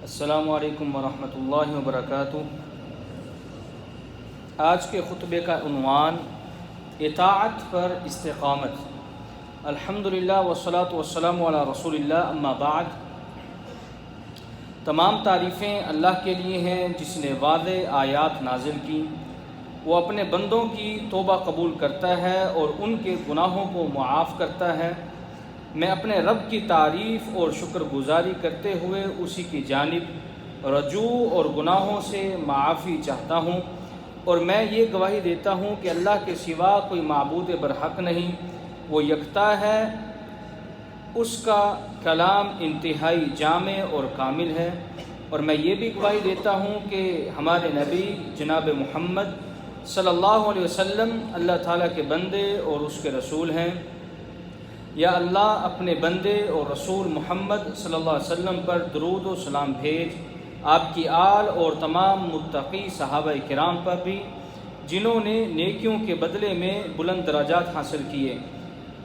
السلام علیکم ورحمۃ اللہ وبرکاتہ۔ آج کے خطبے کا عنوان اطاعت پر استقامت۔ الحمدللہ والصلاۃ والسلام علی رسول اللہ، اما بعد۔ تمام تعریفیں اللہ کے لیے ہیں جس نے واضح آیات نازل کی۔ وہ اپنے بندوں کی توبہ قبول کرتا ہے اور ان کے گناہوں کو معاف کرتا ہے۔ میں اپنے رب کی تعریف اور شکر گزاری کرتے ہوئے اسی کی جانب رجوع اور گناہوں سے معافی چاہتا ہوں، اور میں یہ گواہی دیتا ہوں کہ اللہ کے سوا کوئی معبود برحق نہیں، وہ یکتا ہے۔ اس کا کلام انتہائی جامع اور کامل ہے، اور میں یہ بھی گواہی دیتا ہوں کہ ہمارے نبی جناب محمد صلی اللہ علیہ وسلم اللہ تعالیٰ کے بندے اور اس کے رسول ہیں۔ یا اللہ اپنے بندے اور رسول محمد صلی اللہ علیہ وسلم پر درود و سلام بھیج، آپ کی آل اور تمام متقی صحابہ کرام پر بھی جنہوں نے نیکیوں کے بدلے میں بلند درجات حاصل کیے۔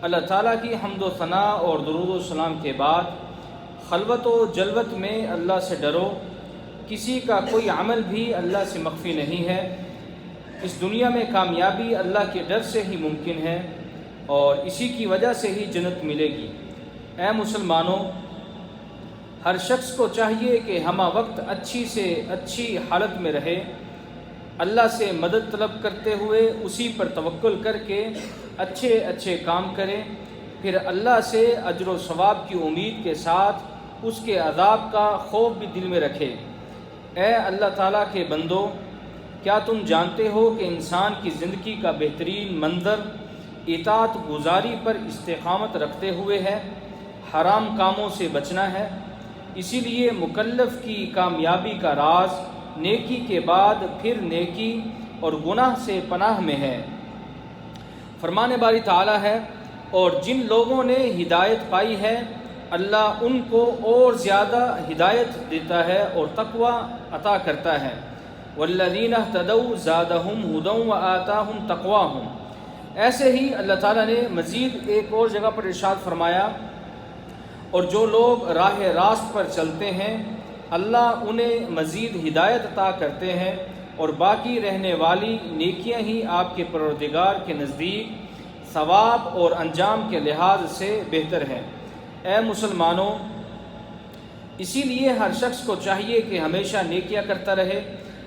اللہ تعالیٰ کی حمد و ثنا اور درود و سلام کے بعد خلوت و جلوت میں اللہ سے ڈرو۔ کسی کا کوئی عمل بھی اللہ سے مخفی نہیں ہے۔ اس دنیا میں کامیابی اللہ کے ڈر سے ہی ممکن ہے، اور اسی کی وجہ سے ہی جنت ملے گی۔ اے مسلمانوں، ہر شخص کو چاہیے کہ ہمہ وقت اچھی سے اچھی حالت میں رہے، اللہ سے مدد طلب کرتے ہوئے اسی پر توکل کر کے اچھے اچھے کام کرے، پھر اللہ سے اجر و ثواب کی امید کے ساتھ اس کے عذاب کا خوف بھی دل میں رکھے۔ اے اللہ تعالیٰ کے بندو، کیا تم جانتے ہو کہ انسان کی زندگی کا بہترین منظر اطاعت گزاری پر استقامت رکھتے ہوئے ہے، حرام کاموں سے بچنا ہے۔ اسی لیے مکلف کی کامیابی کا راز نیکی کے بعد پھر نیکی اور گناہ سے پناہ میں ہے۔ فرمان باری تعالیٰ ہے، اور جن لوگوں نے ہدایت پائی ہے اللہ ان کو اور زیادہ ہدایت دیتا ہے اور تقوی عطا کرتا ہے۔ والذین اہتدوا زادہم ھدی وآتاہم تقواہم۔ ایسے ہی اللہ تعالیٰ نے مزید ایک اور جگہ پر ارشاد فرمایا، اور جو لوگ راہ راست پر چلتے ہیں اللہ انہیں مزید ہدایت عطا کرتے ہیں، اور باقی رہنے والی نیکیاں ہی آپ کے پروردگار کے نزدیک ثواب اور انجام کے لحاظ سے بہتر ہے۔ اے مسلمانوں، اسی لیے ہر شخص کو چاہیے کہ ہمیشہ نیکیاں کرتا رہے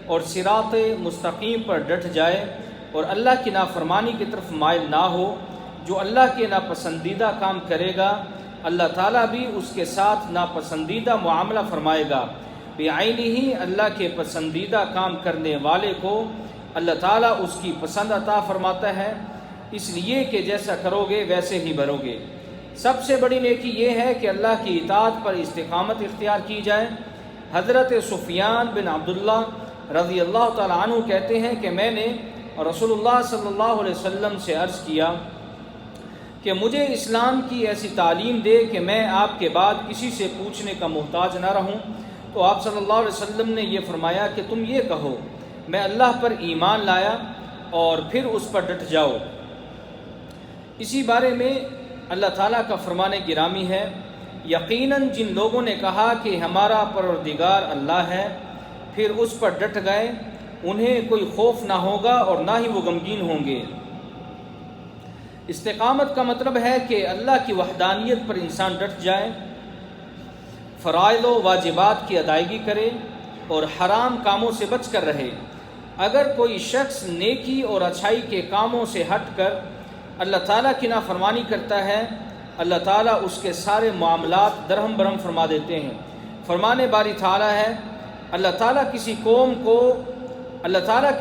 اور صراط مستقیم پر ڈٹ جائے، اور اللہ کی نافرمانی کی طرف مائل نہ ہو۔ جو اللہ کے ناپسندیدہ کام کرے گا اللہ تعالیٰ بھی اس کے ساتھ ناپسندیدہ معاملہ فرمائے گا۔ بعینہ اللہ کے پسندیدہ کام کرنے والے کو اللہ تعالیٰ اس کی پسند عطا فرماتا ہے، اس لیے کہ جیسا کرو گے ویسے ہی بھرو گے۔ سب سے بڑی نیکی یہ ہے کہ اللہ کی اطاعت پر استقامت اختیار کی جائے۔ حضرت سفیان بن عبداللہ رضی اللہ تعالیٰ عنہ کہتے ہیں کہ میں نے رسول اللہ صلی اللہ علیہ وسلم سے عرض کیا کہ مجھے اسلام کی ایسی تعلیم دے کہ میں آپ کے بعد کسی سے پوچھنے کا محتاج نہ رہوں۔ تو آپ صلی اللہ علیہ وسلم نے یہ فرمایا کہ تم یہ کہو، میں اللہ پر ایمان لایا، اور پھر اس پر ڈٹ جاؤ۔ اسی بارے میں اللہ تعالیٰ کا فرمان گرامی ہے، یقیناً جن لوگوں نے کہا کہ ہمارا پروردگار اللہ ہے، پھر اس پر ڈٹ گئے، انہیں کوئی خوف نہ ہوگا اور نہ ہی وہ غمگین ہوں گے۔ استقامت کا مطلب ہے کہ اللہ کی وحدانیت پر انسان ڈٹ جائے، فرائض و واجبات کی ادائیگی کرے اور حرام کاموں سے بچ کر رہے۔ اگر کوئی شخص نیکی اور اچھائی کے کاموں سے ہٹ کر اللہ تعالیٰ کی نافرمانی کرتا ہے، اللہ تعالیٰ اس کے سارے معاملات درہم برہم فرما دیتے ہیں۔ فرمان باری تعالیٰ ہے، اللہ تعالیٰ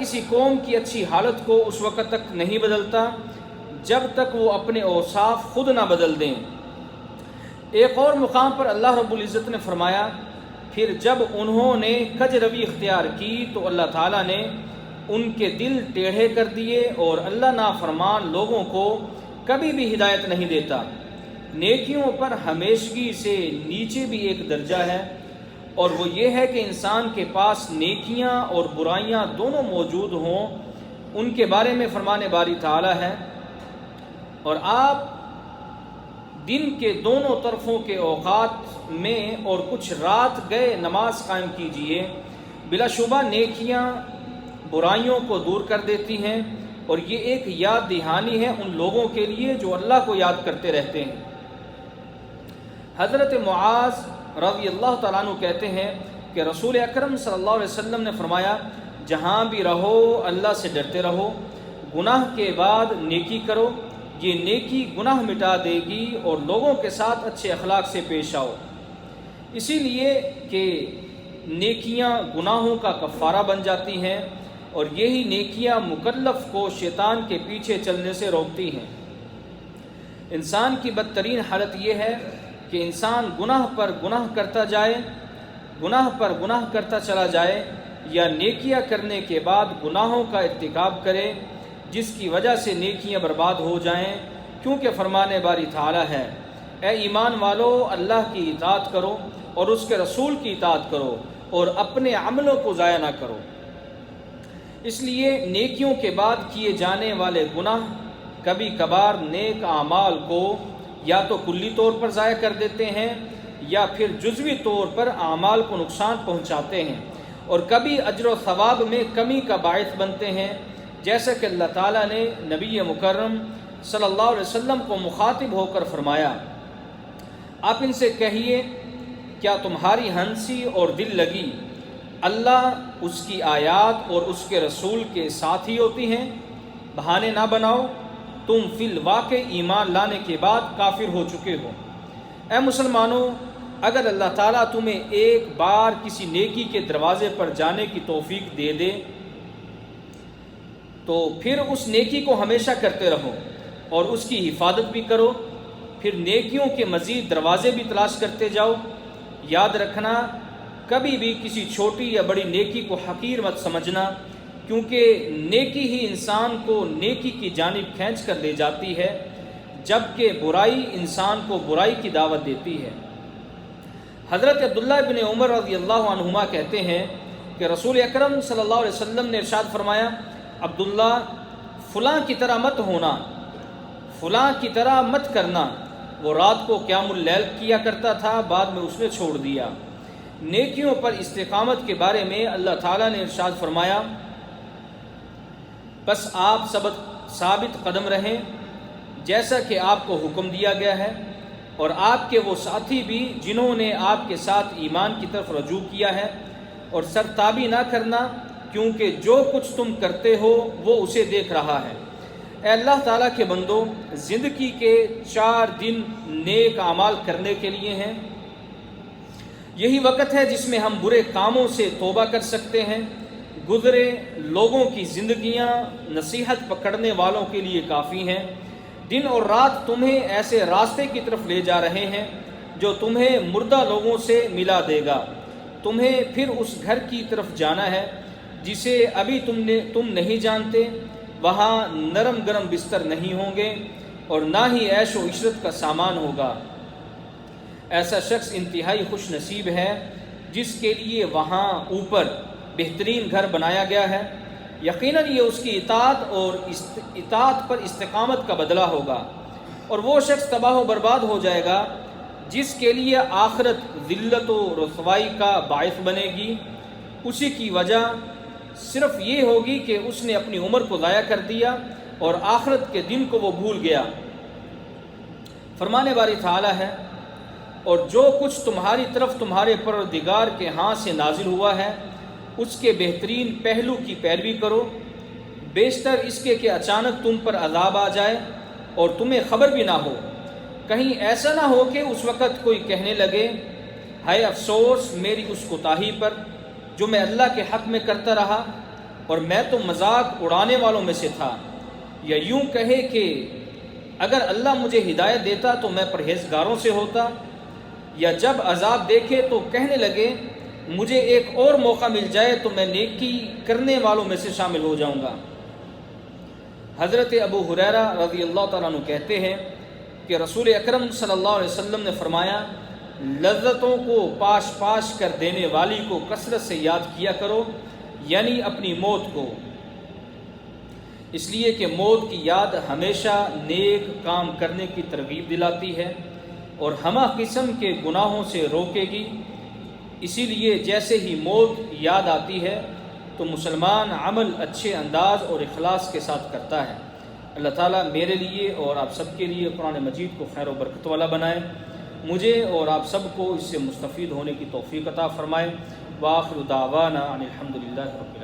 کسی قوم کی اچھی حالت کو اس وقت تک نہیں بدلتا جب تک وہ اپنے اوصاف خود نہ بدل دیں۔ ایک اور مقام پر اللہ رب العزت نے فرمایا، پھر جب انہوں نے کج روی اختیار کی تو اللہ تعالیٰ نے ان کے دل ٹیڑھے کر دیے، اور اللہ نافرمان لوگوں کو کبھی بھی ہدایت نہیں دیتا۔ نیکیوں پر ہمیشگی سے نیچے بھی ایک درجہ ہے، اور وہ یہ ہے کہ انسان کے پاس نیکیاں اور برائیاں دونوں موجود ہوں۔ ان کے بارے میں فرمان باری تعالیٰ ہے، اور آپ دن کے دونوں طرفوں کے اوقات میں اور کچھ رات گئے نماز قائم کیجیے، بلا شبہ نیکیاں برائیوں کو دور کر دیتی ہیں، اور یہ ایک یاد دہانی ہے ان لوگوں کے لیے جو اللہ کو یاد کرتے رہتے ہیں۔ حضرت معاذ رضی اللہ تعالیٰ عنہ کہتے ہیں کہ رسول اکرم صلی اللہ علیہ وسلم نے فرمایا، جہاں بھی رہو اللہ سے ڈرتے رہو، گناہ کے بعد نیکی کرو، یہ نیکی گناہ مٹا دے گی، اور لوگوں کے ساتھ اچھے اخلاق سے پیش آؤ۔ اسی لیے کہ نیکیاں گناہوں کا کفارہ بن جاتی ہیں، اور یہی نیکیاں مکلف کو شیطان کے پیچھے چلنے سے روکتی ہیں۔ انسان کی بدترین حالت یہ ہے کہ انسان گناہ پر گناہ کرتا جائے، گناہ پر گناہ کرتا چلا جائے، یا نیکیاں کرنے کے بعد گناہوں کا ارتکاب کرے جس کی وجہ سے نیکیاں برباد ہو جائیں، کیونکہ فرمانے باری تعالیٰ ہے، اے ایمان والو اللہ کی اطاعت کرو اور اس کے رسول کی اطاعت کرو اور اپنے عملوں کو ضائع نہ کرو۔ اس لیے نیکیوں کے بعد کیے جانے والے گناہ کبھی کبھار نیک اعمال کو یا تو کلی طور پر ضائع کر دیتے ہیں یا پھر جزوی طور پر اعمال کو نقصان پہنچاتے ہیں، اور کبھی اجر و ثواب میں کمی کا باعث بنتے ہیں، جیسا کہ اللہ تعالیٰ نے نبی مکرم صلی اللہ علیہ وسلم کو مخاطب ہو کر فرمایا، آپ ان سے کہیے، کیا تمہاری ہنسی اور دل لگی اللہ، اس کی آیات اور اس کے رسول کے ساتھ ہی ہوتی ہیں؟ بہانے نہ بناؤ، تم فی الواقع ایمان لانے کے بعد کافر ہو چکے ہو۔ اے مسلمانوں، اگر اللہ تعالیٰ تمہیں ایک بار کسی نیکی کے دروازے پر جانے کی توفیق دے دے تو پھر اس نیکی کو ہمیشہ کرتے رہو اور اس کی حفاظت بھی کرو، پھر نیکیوں کے مزید دروازے بھی تلاش کرتے جاؤ۔ یاد رکھنا، کبھی بھی کسی چھوٹی یا بڑی نیکی کو حقیر مت سمجھنا، کیونکہ نیکی ہی انسان کو نیکی کی جانب کھینچ کر لے جاتی ہے، جبکہ برائی انسان کو برائی کی دعوت دیتی ہے۔ حضرت عبداللہ بن عمر رضی اللہ عنہما کہتے ہیں کہ رسول اکرم صلی اللہ علیہ وسلم نے ارشاد فرمایا، عبداللہ، فلاں کی طرح مت ہونا، فلاں کی طرح مت کرنا، وہ رات کو قیام اللیل کیا کرتا تھا، بعد میں اس نے چھوڑ دیا۔ نیکیوں پر استقامت کے بارے میں اللہ تعالیٰ نے ارشاد فرمایا، بس آپ ثابت قدم رہیں جیسا کہ آپ کو حکم دیا گیا ہے، اور آپ کے وہ ساتھی بھی جنہوں نے آپ کے ساتھ ایمان کی طرف رجوع کیا ہے، اور سرتابی نہ کرنا، کیونکہ جو کچھ تم کرتے ہو وہ اسے دیکھ رہا ہے۔ اے اللہ تعالیٰ کے بندو، زندگی کے 4 دن نیک اعمال کرنے کے لیے ہیں۔ یہی وقت ہے جس میں ہم برے کاموں سے توبہ کر سکتے ہیں۔ گزرے لوگوں کی زندگیاں نصیحت پکڑنے والوں کے لیے کافی ہیں۔ دن اور رات تمہیں ایسے راستے کی طرف لے جا رہے ہیں جو تمہیں مردہ لوگوں سے ملا دے گا۔ تمہیں پھر اس گھر کی طرف جانا ہے جسے ابھی تم نہیں جانتے، وہاں نرم گرم بستر نہیں ہوں گے اور نہ ہی عیش و عشرت کا سامان ہوگا۔ ایسا شخص انتہائی خوش نصیب ہے جس کے لیے وہاں اوپر بہترین گھر بنایا گیا ہے۔ یقیناً یہ اس کی اطاعت پر استقامت کا بدلہ ہوگا، اور وہ شخص تباہ و برباد ہو جائے گا جس کے لیے آخرت ذلت و رسوائی کا باعث بنے گی۔ اسی کی وجہ صرف یہ ہوگی کہ اس نے اپنی عمر کو ضائع کر دیا اور آخرت کے دن کو وہ بھول گیا۔ فرمانے باری تعالیٰ ہے، اور جو کچھ تمہاری طرف تمہارے پروردگار کے ہاں سے نازل ہوا ہے اس کے بہترین پہلو کی پیروی کرو، بیشتر اس کے کہ اچانک تم پر عذاب آ جائے اور تمہیں خبر بھی نہ ہو۔ کہیں ایسا نہ ہو کہ اس وقت کوئی کہنے لگے، ہائے افسوس میری اس کوتاہی پر جو میں اللہ کے حق میں کرتا رہا، اور میں تو مذاق اڑانے والوں میں سے تھا۔ یا یوں کہے کہ اگر اللہ مجھے ہدایت دیتا تو میں پرہیزگاروں سے ہوتا۔ یا جب عذاب دیکھے تو کہنے لگے، مجھے ایک اور موقع مل جائے تو میں نیکی کرنے والوں میں سے شامل ہو جاؤں گا۔ حضرت ابو ہریرہ رضی اللہ تعالیٰ عنہ کہتے ہیں کہ رسول اکرم صلی اللہ علیہ وسلم نے فرمایا، لذتوں کو پاش پاش کر دینے والی کو کثرت سے یاد کیا کرو، یعنی اپنی موت کو، اس لیے کہ موت کی یاد ہمیشہ نیک کام کرنے کی ترغیب دلاتی ہے۔ اور ہمہ قسم کے گناہوں سے روکے گی۔ اسی لیے جیسے ہی موت یاد آتی ہے تو مسلمان عمل اچھے انداز اور اخلاص کے ساتھ کرتا ہے۔ اللہ تعالیٰ میرے لیے اور آپ سب کے لیے قرآن مجید کو خیر و برکت والا بنائے، مجھے اور آپ سب کو اس سے مستفید ہونے کی توفیق عطا فرمائے۔ وآخر دعوانا ان الحمد للہ رب العالمین۔